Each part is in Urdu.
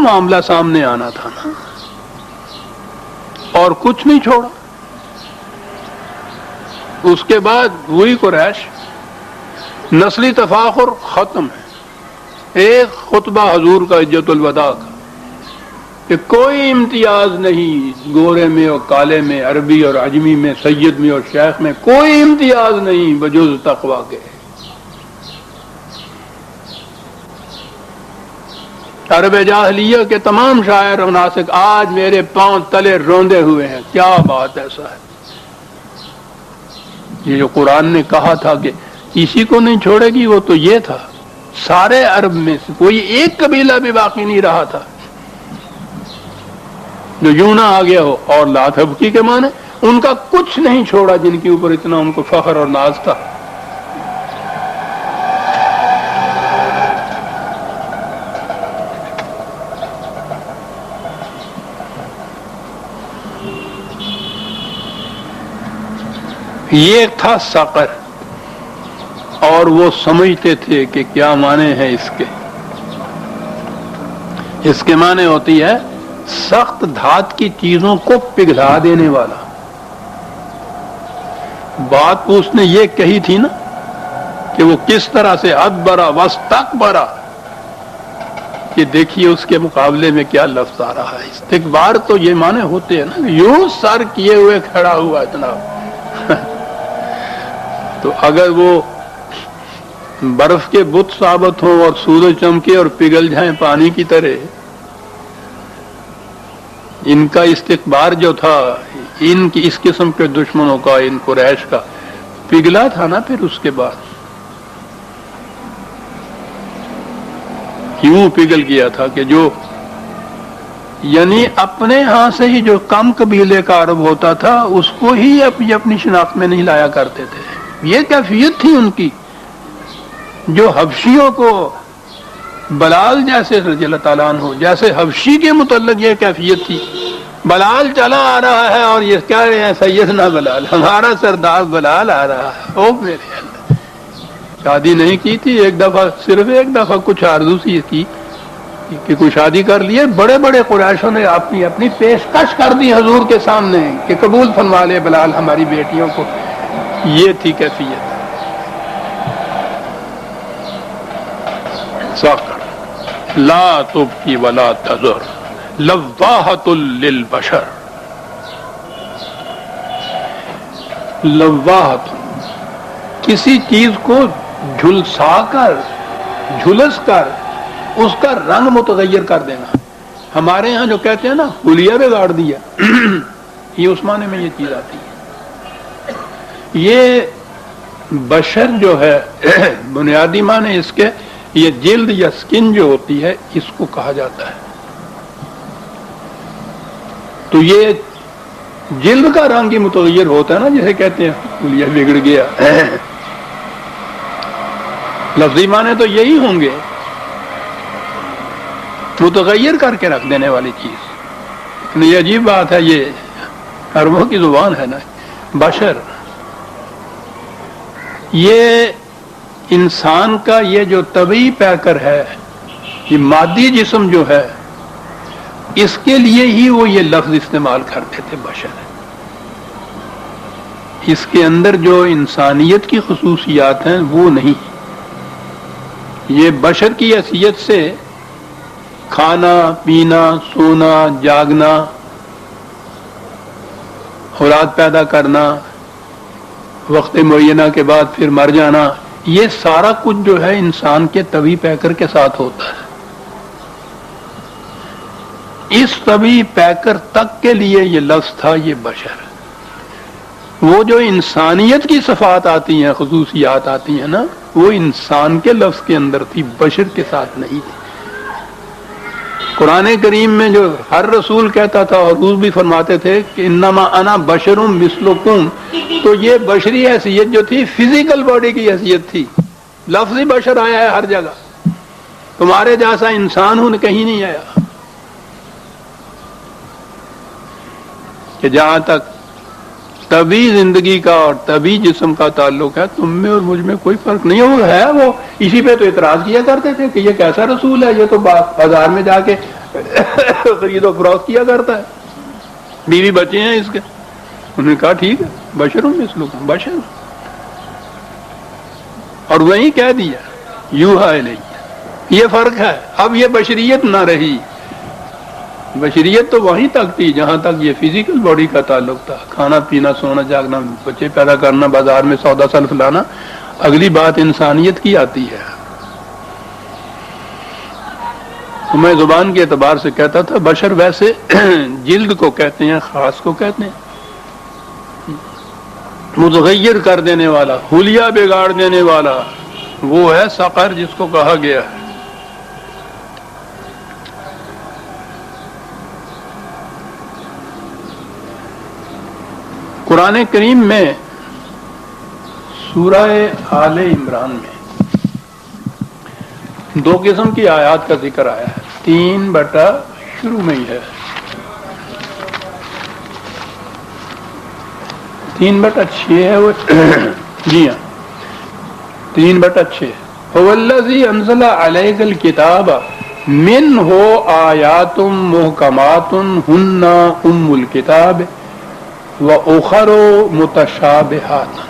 معاملہ سامنے آنا تھا نا، اور کچھ نہیں چھوڑا۔ اس کے بعد وہی قریش، نسلی تفاخر ختم ہے۔ ایک خطبہ حضور کا حجۃ الوداع کا کہ کوئی امتیاز نہیں، گورے میں اور کالے میں، عربی اور عجمی میں، سید میں اور شیخ میں کوئی امتیاز نہیں بجز تقویٰ کے۔ عرب جاہلیہ کے تمام شاعر و ناسک آج میرے پاؤں تلے روندے ہوئے ہیں۔ کیا بات ایسا ہے؟ یہ جو قرآن نے کہا تھا کہ کسی کو نہیں چھوڑے گی، وہ تو یہ تھا، سارے عرب میں سے کوئی ایک قبیلہ بھی باقی نہیں رہا تھا جو یوں نہ آ گیا ہو۔ اور لا تبکی کے معنی ان کا کچھ نہیں چھوڑا جن کے اوپر اتنا ان کو فخر اور ناز تھا۔ یہ تھا سقر، اور وہ سمجھتے تھے کہ کیا معنی ہے اس کے۔ اس کے معنی ہوتی ہے سخت دھات کی چیزوں کو پگھلا دینے والا۔ بات اس نے یہ کہی تھی نا کہ وہ کس طرح سے ادبرا واستکبرا، کہ دیکھیے اس کے مقابلے میں کیا لفظ آ رہا ہے۔ استکبار تو یہ معنی ہوتے ہیں نا، یوں سر کیے ہوئے کھڑا ہوا جناب۔ تو اگر وہ برف کے بت ثابت ہوں اور سورج چمکے اور پگھل جائیں پانی کی طرح، ان کا استکبار جو تھا ان کی اس قسم کے دشمنوں کا، ان قریش کا، پگھلا تھا نا۔ پھر اس کے بعد کیوں پگھل گیا تھا کہ جو یعنی اپنے ہاں سے ہی جو کم قبیلے کا عرب ہوتا تھا اس کو ہی اپنی شناخت میں نہیں لایا کرتے تھے۔ یہ کیفیت تھی ان کی، جو حبشیوں کو بلال جیسے رضی اللہ تعالیٰ عنہ جیسے حبشی کے متعلق یہ کیفیت تھی۔ بلال چلا آ رہا ہے اور یہ کہہ رہے ہیں سیدنا بلال، ہمارا سردار بلال آ رہا ہے۔ او میرے اللہ، شادی نہیں کی تھی، ایک دفعہ، صرف ایک دفعہ کچھ آرزو سی کی کہ کوئی شادی کر لیے۔ بڑے بڑے قریشوں نے اپنی پیشکش کر دی حضور کے سامنے کہ قبول فرما لے بلال ہماری بیٹیوں کو۔ یہ تھی کیفیت۔ ساکر لا تبکی ولا تذر لواحۃ للبشر، لواحۃ کسی چیز کو جھلسا کر، جھلس کر اس کا رنگ متغیر کر دینا۔ ہمارے ہاں جو کہتے ہیں نا حلیہ بگاڑ دیا، یہ اس معنی میں یہ چیز آتی ہے۔ یہ بشر جو ہے بنیادی معنی اس کے یہ جلد یا سکن جو ہوتی ہے اس کو کہا جاتا ہے۔ تو یہ جلد کا رنگ ہی متغیر ہوتا ہے نا، جسے کہتے ہیں حلیہ بگڑ گیا۔ لفظی معنی تو یہی ہوں گے، متغیر کر کے رکھ دینے والی چیز۔ لیکن یہ عجیب بات ہے، یہ عربوں کی زبان ہے نا، بشر۔ یہ انسان کا یہ جو طبعی پیکر ہے، یہ مادی جسم جو ہے، اس کے لیے ہی وہ یہ لفظ استعمال کرتے تھے بشر۔ اس کے اندر جو انسانیت کی خصوصیات ہیں وہ نہیں۔ یہ بشر کی حیثیت سے کھانا پینا، سونا، جاگنا، اولاد پیدا کرنا، وقت معینہ کے بعد پھر مر جانا، یہ سارا کچھ جو ہے انسان کے طبعی پیکر کے ساتھ ہوتا ہے۔ اس طبعی پیکر تک کے لیے یہ لفظ تھا یہ بشر۔ وہ جو انسانیت کی صفات آتی ہیں، خصوصیات آتی ہیں نا، وہ انسان کے لفظ کے اندر تھی، بشر کے ساتھ نہیں تھی۔ قرآن کریم میں جو ہر رسول کہتا تھا اور حضور بھی فرماتے تھے کہ انما انا بشر مثلکم، تو یہ بشری حیثیت جو تھی فزیکل باڈی کی حیثیت تھی۔ لفظی بشر آیا ہے ہر جگہ، تمہارے جیسا انسان ہوں کہیں نہیں آیا۔ کہ جہاں تک طبی زندگی کا اور طبی جسم کا تعلق ہے، تم میں اور مجھ میں کوئی فرق نہیں ہے۔ وہ اسی پہ تو اعتراض کیا کرتے تھے کہ یہ کیسا رسول ہے، یہ تو بازار میں جا کے خرید و فروخت کیا کرتا ہے، بیوی بچے ہیں اس کے. انہوں نے کہا ٹھیک ہے، بشر مثلکم، بشر. اور وہیں کہہ دیا یوحا الیہ. یہ فرق ہے. اب یہ بشریت نہ رہی. بشریت تو وہیں تک تھی جہاں تک یہ فزیکل باڈی کا تعلق تھا، کھانا پینا، سونا جاگنا، بچے پیدا کرنا، بازار میں سودا سلف لانا. اگلی بات انسانیت کی آتی ہے. تو میں زبان کے اعتبار سے کہتا تھا بشر ویسے جلد کو کہتے ہیں، خاص کو کہتے ہیں، متغیر کر دینے والا، حلیہ بگاڑ دینے والا، وہ ہے سقر جس کو کہا گیا ہے. قرآن کریم میں سورہ آل عمران میں 2 قسم کی آیات کا ذکر آیا ہے. 3 شروع میں ہی ہے، 3/6 ہے وہ. جی ہاں، 3/6. هُوَ انزل علیک الکتاب منہ آیات محکمات ہن ام الکتاب وَأُخَرُ مُتَشَابِهَاتٌ.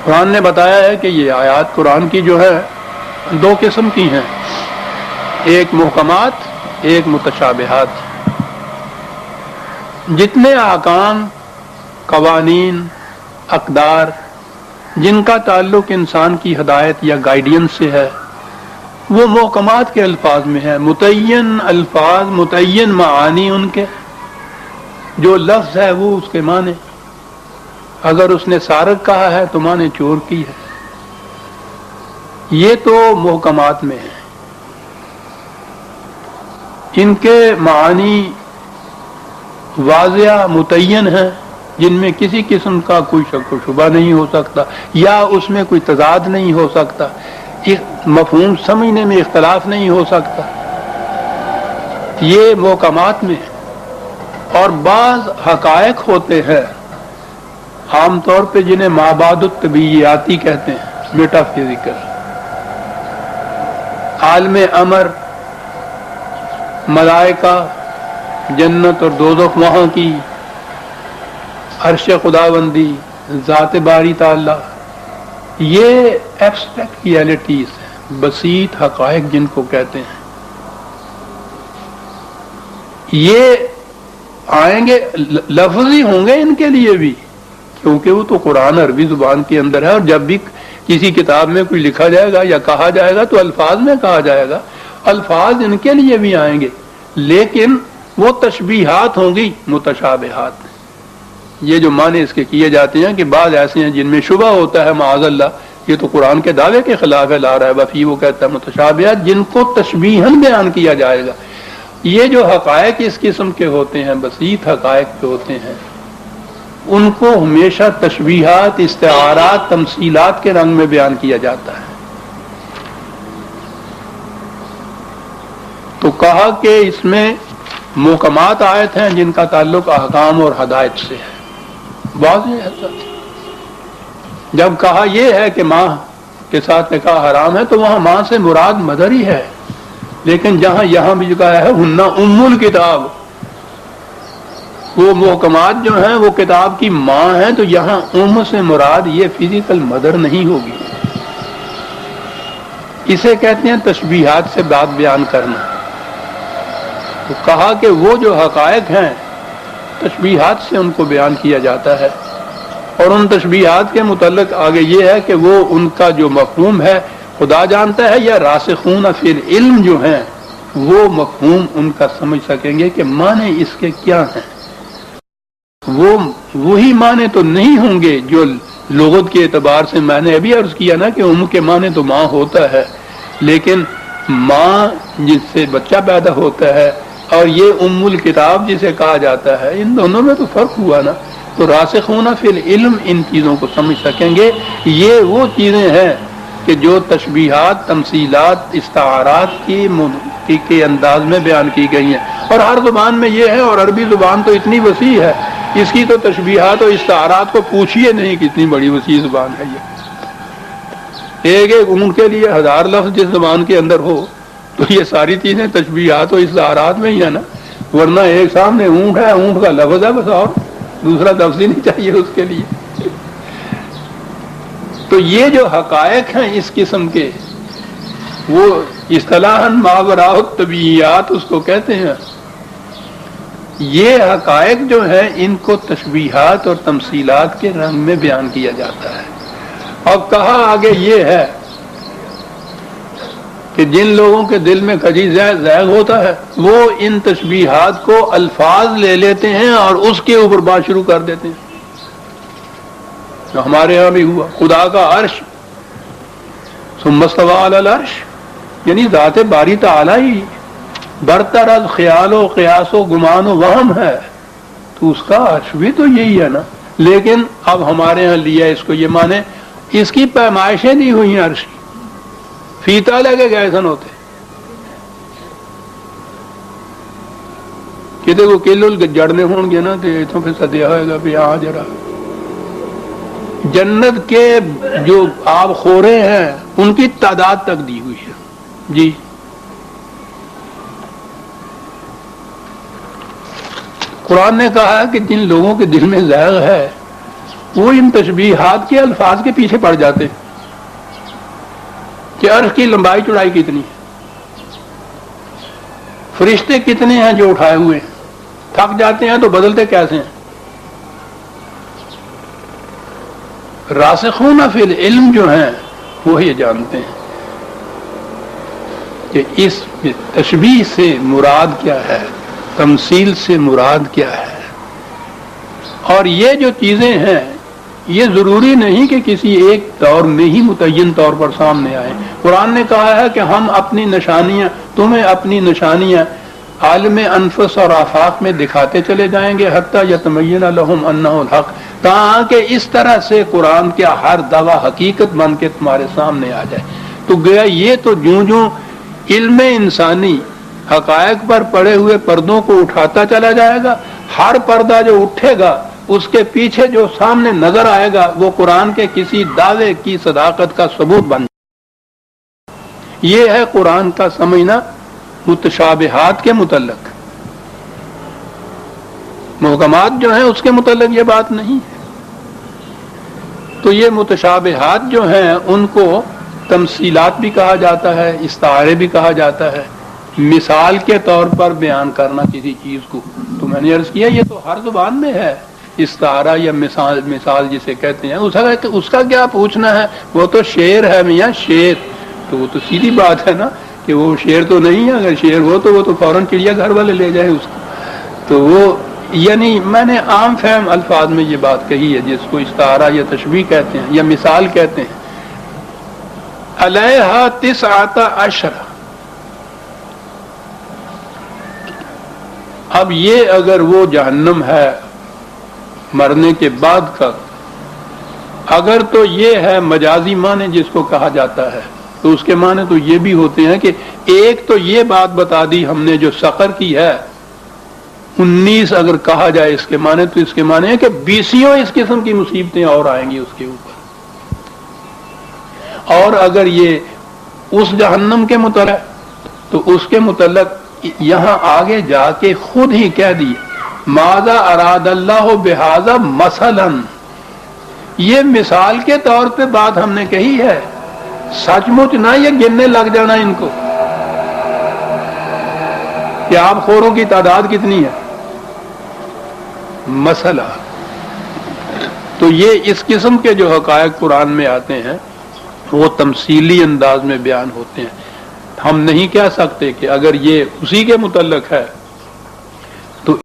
قرآن نے بتایا ہے کہ یہ آیات قرآن کی جو ہے 2 قسم کی ہیں، ایک محکمات، ایک متشابہات. جتنے احکام، قوانین، اقدار جن کا تعلق انسان کی ہدایت یا گائیڈینس سے ہے وہ محکمات کے الفاظ میں ہے. متعین الفاظ، متعین معانی، ان کے جو لفظ ہے وہ اس کے معنی. اگر اس نے سارق کہا ہے تو معنی چور کی ہے. یہ تو محکمات میں ہے. ان کے معانی واضح متعین ہیں، جن میں کسی قسم کا کوئی شک و شبہ نہیں ہو سکتا یا اس میں کوئی تضاد نہیں ہو سکتا، مفہوم سمجھنے میں اختلاف نہیں ہو سکتا. یہ محکمات میں. اور بعض حقائق ہوتے ہیں عام طور پہ جنہیں مابعد الطبیعیاتی کہتے ہیں، میٹا فزیکل، عالم امر، ملائکہ، جنت اور دوزخ وہاں کی، عرش خداوندی، ذات باری تعالی. یہ ایبسٹریکٹ ریئلٹیز ہیں، بسیط حقائق جن کو کہتے ہیں. یہ آئیں گے، لفظی ہوں گے ان کے لیے بھی، کیونکہ وہ تو قرآن عربی زبان کے اندر ہے. اور جب بھی کسی کتاب میں کوئی لکھا جائے گا یا کہا جائے گا تو الفاظ میں کہا جائے گا. الفاظ ان کے لیے بھی آئیں گے، لیکن وہ تشبیہات ہوں گی، متشابہات. یہ جو معنی اس کے کیے جاتے ہیں کہ بعض ایسے ہیں جن میں شبہ ہوتا ہے، معاذ اللہ، یہ تو قرآن کے دعوے کے خلاف ہے، لا رہا ہے وفی، وہ کہتا ہے متشابہات جن کو تشبیہاً بیان کیا جائے گا. یہ جو حقائق اس قسم کے ہوتے ہیں، بسیط حقائق کے ہوتے ہیں، ان کو ہمیشہ تشبیہات، استعارات، تمثیلات کے رنگ میں بیان کیا جاتا ہے. تو کہا کہ اس میں محکمات آیت ہیں جن کا تعلق احکام اور ہدایت سے ہے. واضح ہے. جب کہا یہ ہے کہ ماں کے ساتھ نکاح حرام ہے تو وہاں ماں سے مراد مدر ہی ہے. لیکن جہاں یہاں بھی جو کہا ہے ہن ام الکتاب، وہ محکمات جو ہیں وہ کتاب کی ماں ہیں، تو یہاں ام سے مراد یہ فزیکل مدر نہیں ہوگی. اسے کہتے ہیں تشبیہات سے بات بیان کرنا. تو کہا کہ وہ جو حقائق ہیں تشبیہات سے ان کو بیان کیا جاتا ہے. اور ان تشبیہات کے متعلق آگے یہ ہے کہ وہ ان کا جو مفہوم ہے خدا جانتا ہے، یا راسخون فی العلم جو ہیں وہ مفہوم ان کا سمجھ سکیں گے کہ معنی اس کے کیا ہیں. وہ وہی معنی تو نہیں ہوں گے جو لغت کے اعتبار سے میں نے ابھی عرض کیا نا کہ ام کے معنی تو ماں ہوتا ہے، لیکن ماں جس سے بچہ پیدا ہوتا ہے اور یہ ام الکتاب جسے کہا جاتا ہے، ان دونوں میں تو فرق ہوا نا. تو راسخون فی العلم ان چیزوں کو سمجھ سکیں گے. یہ وہ چیزیں ہیں کہ جو تشبیہات، تمثیلات، استعارات کے انداز میں بیان کی گئی ہیں. اور ہر زبان میں یہ ہے، اور عربی زبان تو اتنی وسیع ہے، اس کی تو تشبیہات اور استعارات کو پوچھیے نہیں، کتنی بڑی وسیع زبان ہے یہ. ایک ایک ان کے لیے 1000 لفظ جس زبان کے اندر ہو، تو یہ ساری چیزیں تشبیہات و استعارات میں ہی ہے نا، ورنہ ایک سامنے اونٹ ہے، اونٹ کا لفظ ہے بس، اور دوسرا لفظ ہی نہیں چاہیے اس کے لیے۔ تو یہ جو حقائق ہیں اس قسم کے، وہ اصطلاحاً ماوراء الطبیعیات اس کو کہتے ہیں۔ یہ حقائق جو ہیں ان کو تشبیہات اور تمثیلات کے رنگ میں بیان کیا جاتا ہے۔ اور کہا آگے یہ ہے کہ جن لوگوں کے دل میں کجی زیغ ہوتا ہے وہ ان تشبیہات کو الفاظ لے لیتے ہیں اور اس کے اوپر بات شروع کر دیتے ہیں۔ جو ہمارے یہاں بھی ہوا، خدا کا عرش ثم استوى علی العرش، یعنی ذات باری تعالی ہی برتر از خیال و قیاس و گمان و وہم ہے، تو اس کا عرش بھی تو یہی ہے نا۔ لیکن اب ہمارے ہاں لیا اس کو یہ مانے اس کی پیمائشیں نہیں ہوئی عرش کی، فیتا لگے گئے سن ہوتے کہ دیکھو کلو جڑنے ہوں گے نا تو اتوں پھر سدیا ہوئے گا بھی آ جرا۔ جنت کے جو آب خورے ہیں ان کی تعداد تک دی ہوئی ہے جی۔ قرآن نے کہا کہ جن لوگوں کے دل میں زیغ ہے وہ ان تشبیہات کے الفاظ کے پیچھے پڑ جاتے کہ عرش کی لمبائی چوڑائی کتنی، فرشتے کتنے ہیں جو اٹھائے ہوئے، تھک جاتے ہیں تو بدلتے کیسے ہیں۔ راسخون فی العلم جو ہیں وہ یہ جانتے ہیں کہ اس تشبیہ سے مراد کیا ہے، تمثیل سے مراد کیا ہے۔ اور یہ جو چیزیں ہیں یہ ضروری نہیں کہ کسی ایک دور میں ہی متعین طور پر سامنے آئے۔ قرآن نے کہا ہے کہ ہم اپنی نشانیاں، تمہیں اپنی نشانیاں عالم انفس اور آفاق میں دکھاتے چلے جائیں گے حتی یتبین لہم انہ الحق، تاکہ اس طرح سے قرآن کا ہر دعویٰ حقیقت بن کے تمہارے سامنے آ جائے۔ تو گیا یہ تو جوں جوں علم انسانی حقائق پر پڑے ہوئے پردوں کو اٹھاتا چلا جائے گا، ہر پردہ جو اٹھے گا اس کے پیچھے جو سامنے نظر آئے گا وہ قرآن کے کسی دعوے کی صداقت کا ثبوت بن جائے۔ یہ ہے قرآن کا سمجھنا متشابہات کے متعلق۔ محکمات جو ہیں اس کے متعلق یہ بات نہیں ہے۔ تو یہ متشابہات جو ہیں ان کو تمثیلات بھی کہا جاتا ہے، استعارے بھی کہا جاتا ہے، مثال کے طور پر بیان کرنا کسی چیز کو۔ تو میں نے عرض کیا یہ تو ہر زبان میں ہے، استعارہ یا مثال جسے کہتے ہیں، اس کا کیا پوچھنا ہے، وہ تو شعر ہے میاں، شعر تو وہ تو سیدھی بات ہے نا کہ وہ شعر تو نہیں ہے، اگر شعر ہو تو وہ تو فوراً چڑیا گھر والے لے جائیں اس کو۔ تو وہ یعنی میں نے عام فہم الفاظ میں یہ بات کہی ہے جس کو استعارہ یا تشبیہ کہتے ہیں یا مثال کہتے ہیں۔ علیہا 19 اب یہ اگر وہ جہنم ہے مرنے کے بعد کا، اگر تو یہ ہے مجازی معنی جس کو کہا جاتا ہے تو اس کے معنی تو یہ بھی ہوتے ہیں کہ ایک تو یہ بات بتا دی ہم نے جو سقر کی ہے 19 اگر کہا جائے اس کے معنی تو اس کے معنی ہے کہ 20 اس قسم کی مصیبتیں اور آئیں گی اس کے اوپر۔ اور اگر یہ اس جہنم کے متعلق تو اس کے متعلق یہاں آگے جا کے خود ہی کہہ دی ماذا اراد اللہ بہذا مثلا، یہ مثال کے طور پہ بات ہم نے کہی ہے، سچ مچ نہ یہ گننے لگ جانا ان کو کہ آپ خوروں کی تعداد کتنی ہے مسئلہ۔ تو یہ اس قسم کے جو حقائق قرآن میں آتے ہیں وہ تمثیلی انداز میں بیان ہوتے ہیں۔ ہم نہیں کہہ سکتے کہ اگر یہ اسی کے متعلق ہے